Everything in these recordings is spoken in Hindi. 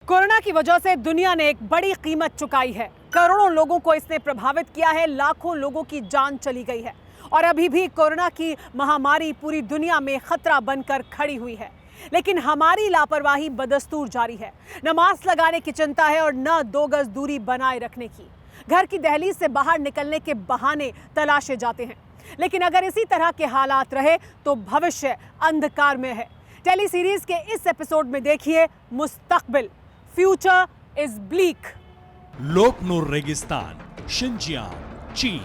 कोरोना की वजह से दुनिया ने एक बड़ी कीमत चुकाई है। करोड़ों लोगों को इसने प्रभावित किया है, लाखों लोगों की जान चली गई है और अभी भी कोरोना की महामारी पूरी दुनिया में खतरा बनकर खड़ी हुई है। लेकिन हमारी लापरवाही बदस्तूर जारी है। न मास्क लगाने की चिंता है और न 2 गज दूरी बनाए रखने की। घर की दहलीज से बाहर निकलने के बहाने तलाशे जाते हैं। लेकिन अगर इसी तरह के हालात रहे तो भविष्य अंधकार में है। टेली सीरीज के इस एपिसोड में देखिए मुस्तकबिल, फ्यूचर इज ब्लीक। लोपनूर रेगिस्तान, शिनजियांग, चीन।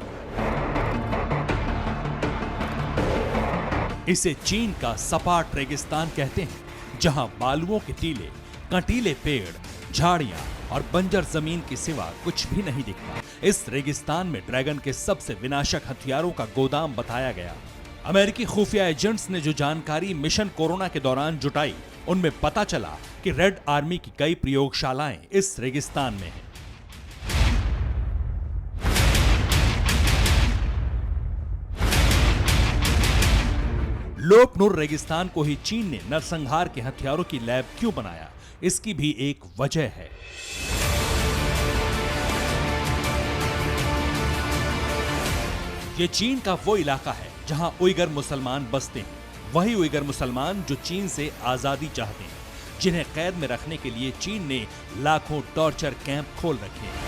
इसे चीन का सपाट रेगिस्तान कहते हैं, जहां बालुओं के टीले, कंटीले पेड़, झाड़ियां और बंजर जमीन के सिवा कुछ भी नहीं दिखता। इस रेगिस्तान में ड्रैगन के सबसे विनाशक हथियारों का गोदाम बताया गया। अमेरिकी खुफिया एजेंट्स ने जो जानकारी मिशन कोरोना के दौरान जुटाई, उनमें पता चला कि रेड आर्मी की कई प्रयोगशालाएं इस रेगिस्तान में हैं। लोपनूर रेगिस्तान को ही चीन ने नरसंहार के हथियारों की लैब क्यों बनाया, इसकी भी एक वजह है। ये चीन का वो इलाका है जहां उइगर मुसलमान बसते हैं। वही उइगर मुसलमान जो चीन से आजादी चाहते हैं, जिन्हें कैद में रखने के लिए चीन ने लाखों टॉर्चर कैंप खोल रखे हैं।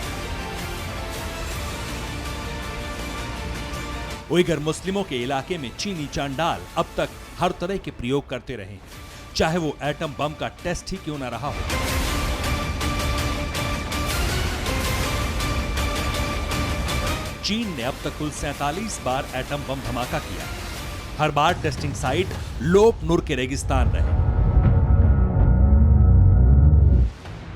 उइगर मुस्लिमों के इलाके में चीनी चांडाल अब तक हर तरह के प्रयोग करते रहे हैं, चाहे वो एटम बम का टेस्ट ही क्यों न रहा हो। चीन ने अब तक कुल 47 बार एटम बम धमाका किया। हर बार टेस्टिंग साइट लोपनूर के रेगिस्तान रहे।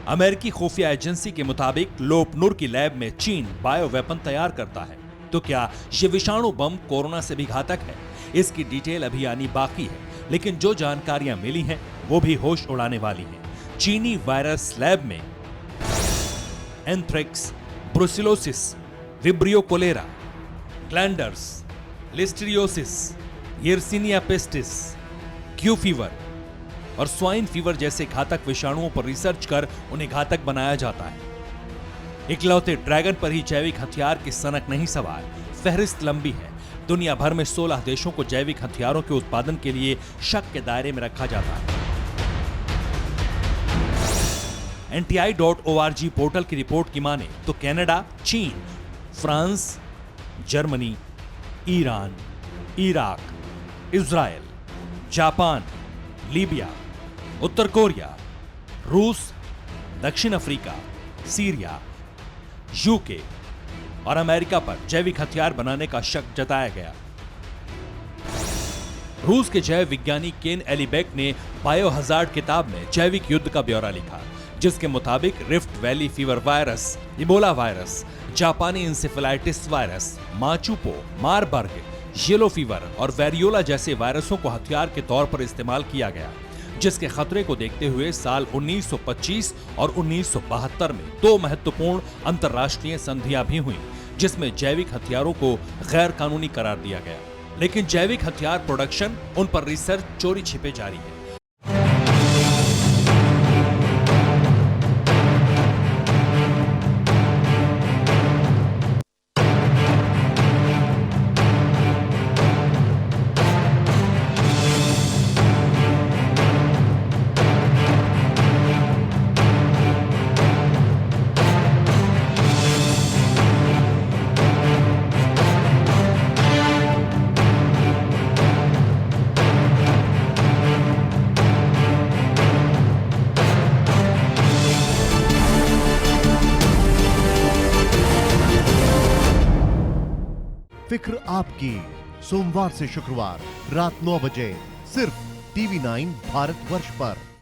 अमेरिकी खुफिया एजेंसी के मुताबिक लोपनूर की लैब में चीन बायो वेपन तैयार करता है। तो क्या ये विषाणु बम कोरोना से भी घातक है? इसकी डिटेल अभी आनी बाकी है, लेकिन जो जानकारियां मिली हैं वो भी होश उड़ाने वाली हैं। चीनी वायरस लैब में anthrax, brucellosis, vibrio cholera, glanders, listeriosis, yersinia pestis, Q fever और स्वाइन फीवर जैसे घातक विषाणुओं पर रिसर्च कर उन्हें घातक बनाया जाता है। इकलौते ड्रैगन पर ही जैविक हथियार की सनक नहीं सवार, फहरिस्त लंबी है। दुनिया भर में 16 देशों को जैविक हथियारों के उत्पादन के लिए शक के दायरे में रखा जाता है। NTI.org पोर्टल की रिपोर्ट की माने तो कनाडा, चीन, France, Germany, Iran, Iraq, Israel, Japan, Libya, उत्तर कोरिया, रूस, दक्षिण अफ्रीका, सीरिया, यूके और अमेरिका पर जैविक हथियार बनाने का शक जताया गया। रूस के जैव विज्ञानी केन एलिबेक ने बायो हजार्ड किताब में जैविक युद्ध का ब्यौरा लिखा, जिसके मुताबिक rift valley fever virus, Ebola virus, जापानी encephalitis virus, Machupo, Marburg, yellow fever और वेरियोला जैसे वायरसों को हथियार के तौर पर इस्तेमाल किया गया, जिसके खतरे को देखते हुए साल 1925 और 1972 में 2 महत्वपूर्ण अंतर्राष्ट्रीय संधियां भी हुई, जिसमें जैविक हथियारों को गैर कानूनी करार दिया गया। लेकिन जैविक हथियार प्रोडक्शन, उन पर रिसर्च चोरी छिपे जारी है। फिक्र आपकी, सोमवार से शुक्रवार रात 9 बजे सिर्फ TV9 भारतवर्ष पर।